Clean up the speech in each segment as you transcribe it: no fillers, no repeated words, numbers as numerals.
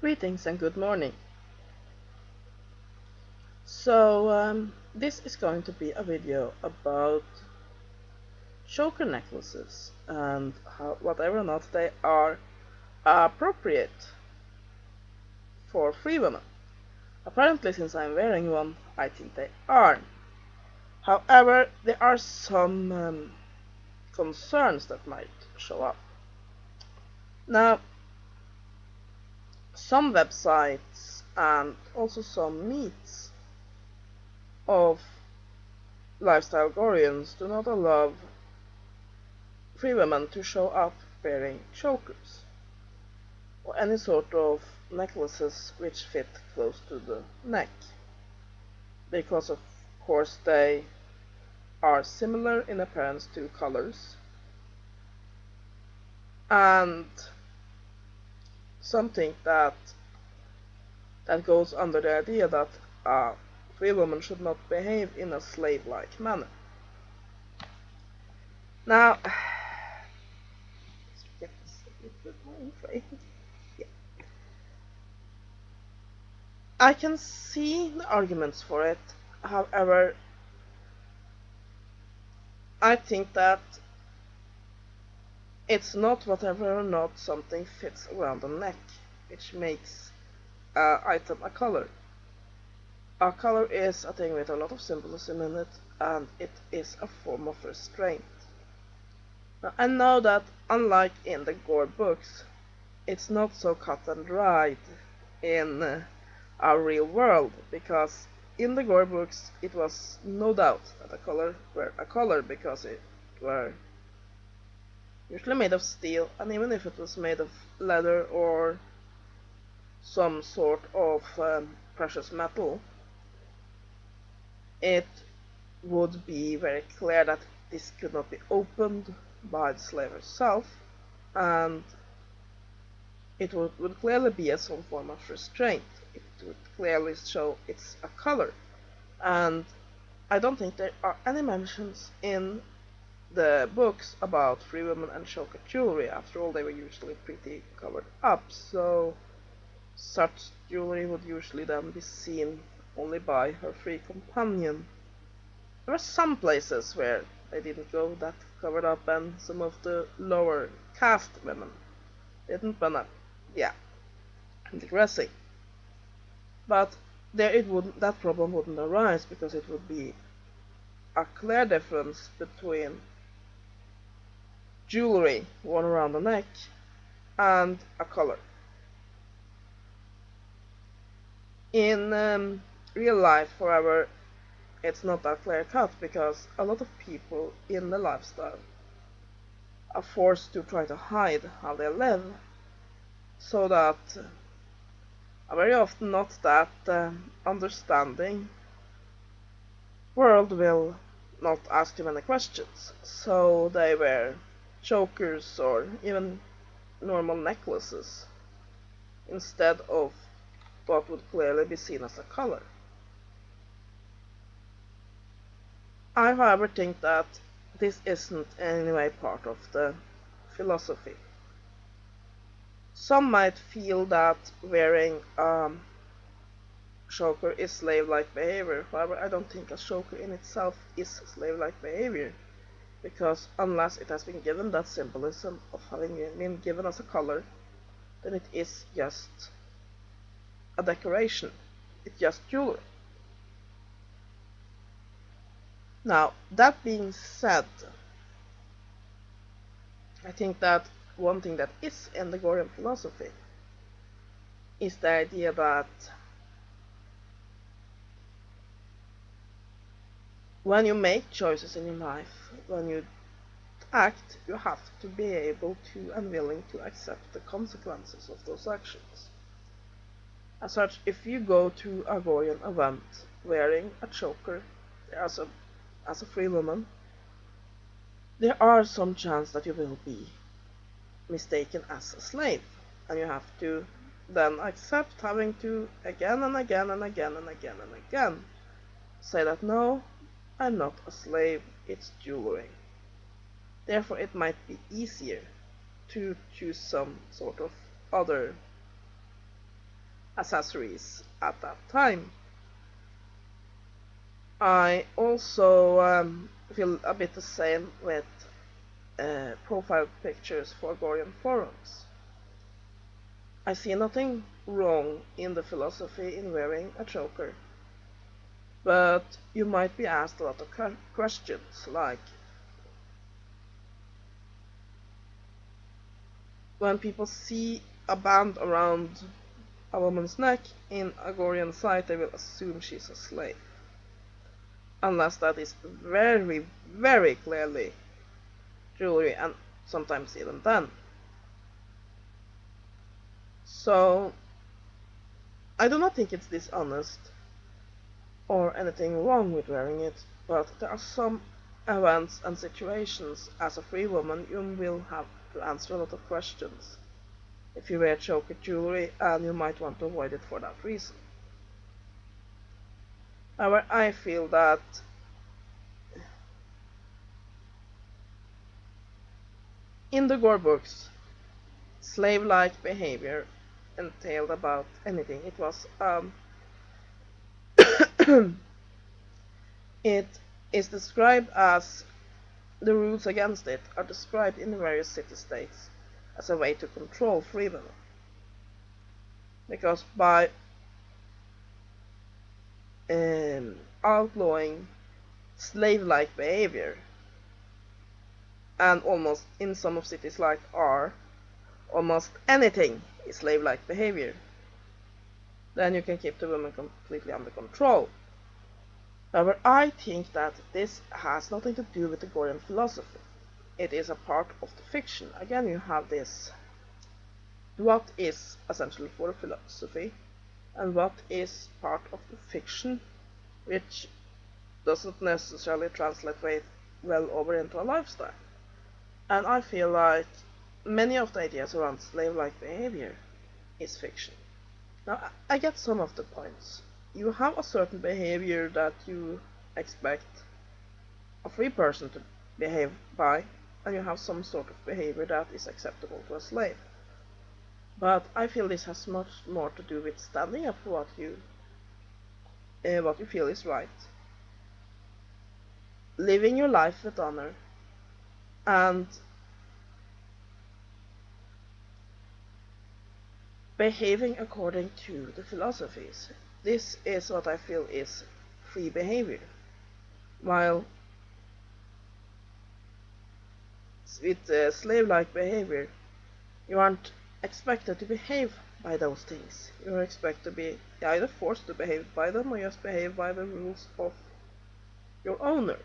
Greetings and good morning. So this is going to be a video about choker necklaces and whether or not they are appropriate for free women. Apparently, since I'm wearing one, I think they are. However, there are some concerns that might show up. Now, some websites and also some meets of lifestyle Goreans do not allow free women to show up wearing chokers or any sort of necklaces which fit close to the neck, because of course they are similar in appearance to colors, and something that goes under the idea that a free woman should not behave in a slave-like manner. Now, let's get this a little bit more in frame. Yeah. I can see the arguments for it. However, I think that it's not whether or not something fits around the neck which makes an item a color. A color is a thing with a lot of symbolism in it, and it is a form of restraint. Now, I know that unlike in the Gore books, it's not so cut and dried in our real world, because in the Gore books it was no doubt that a color were a color because it were usually made of steel, and even if it was made of leather or some sort of precious metal, it would be very clear that this could not be opened by the slave herself, and it would clearly be some form of restraint. It would clearly show it's a color, and I don't think there are any mentions in the books about free women and choker jewelry. After all, they were usually pretty covered up, so such jewelry would usually then be seen only by her free companion. There were some places where they didn't go that covered up, and some of the lower caste women didn't, but yeah, digressing. But there that problem wouldn't arise, because it would be a clear difference between jewelry worn around the neck and a collar. In real life, however, it's not that clear cut, because a lot of people in the lifestyle are forced to try to hide how they live, so that very often not that understanding world will not ask too many questions. So they wear chokers or even normal necklaces instead of what would clearly be seen as a color. I, however, think that this isn't in any way part of the philosophy. Some might feel that wearing choker is slave-like behavior. However, I don't think a choker in itself is slave-like behavior, because unless it has been given that symbolism of having been given as a color, then it is just a decoration. It's just jewelry. Now, that being said, I think that one thing that is in the Gorean philosophy is the idea that when you make choices in your life, when you act, you have to be able to and willing to accept the consequences of those actions. As such, if you go to a Gorean event wearing a choker as a free woman, there are some chance that you will be mistaken as a slave, and you have to then accept having to again and again and again and again and again say that no, I'm not a slave, it's jewelry. Therefore, it might be easier to choose some sort of other accessories at that time. I also feel a bit the same with profile pictures for Gorean forums. I see nothing wrong in the philosophy in wearing a choker, but you might be asked a lot of questions like, when people see a band around a woman's neck in a Gorean site, they will assume she's a slave, unless that is very, very clearly jewelry, and sometimes even then. So I do not think it's dishonest or anything wrong with wearing it, but there are some events and situations as a free woman you will have to answer a lot of questions if you wear choker jewelry, and you might want to avoid it for that reason. However, I feel that in the Gore books, slave-like behavior entailed about anything. It was it is described as the rules against it are described in the various city-states as a way to control free women. Because by outlawing slave-like behavior, and almost in some of cities like R, almost anything is slave-like behavior, then you can keep the women completely under control. However, I think that this has nothing to do with the Gorean philosophy. It is a part of the fiction. Again, you have this, what is essential for the philosophy and what is part of the fiction, which doesn't necessarily translate very well over into a lifestyle. And I feel like many of the ideas around slave-like behavior is fiction. Now, I get some of the points. You have a certain behavior that you expect a free person to behave by, and you have some sort of behavior that is acceptable to a slave. But I feel this has much more to do with standing up for what you feel is right, living your life with honor, and behaving according to the philosophies. This is what I feel is free behavior. While with slave-like behavior, you aren't expected to behave by those things. You're expected to be either forced to behave by them or just behave by the rules of your owner.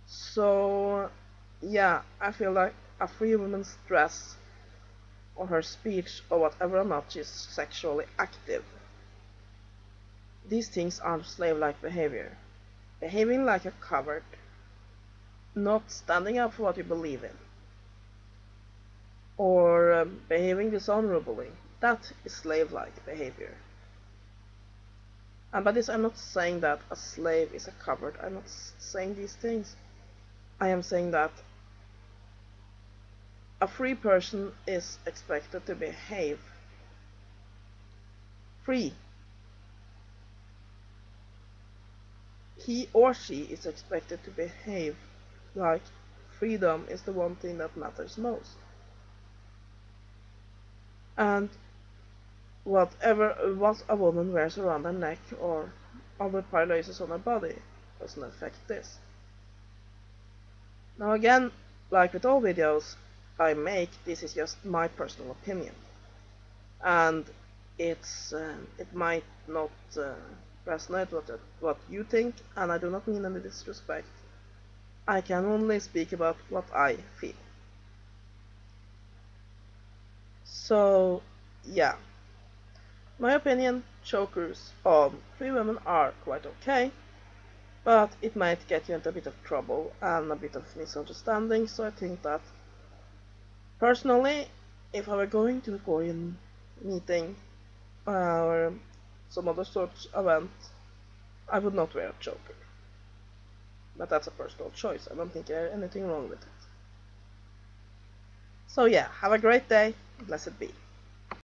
So, yeah, I feel like a free woman's dress or her speech or whatever or not she's sexually active, these things are slave-like behavior. Behaving like a coward, not standing up for what you believe in, or behaving dishonorably, that is slave-like behavior. And by this I'm not saying that a slave is a coward. I'm not saying these things. I am saying that a free person is expected to behave free. He or she is expected to behave like freedom is the one thing that matters most. And what a woman wears around her neck or other places on her body doesn't affect this. Now again, like with all videos I make, this is just my personal opinion. And it might not resonate with what you think, and I do not mean any disrespect. I can only speak about what I feel. So, yeah. My opinion, chokers on free women are quite okay, but it might get you into a bit of trouble and a bit of misunderstanding, so I think that personally, if I were going to a Gorean meeting or some other sort of event, I would not wear a choker. But that's a personal choice. I don't think there's anything wrong with it. So yeah, have a great day. Blessed be.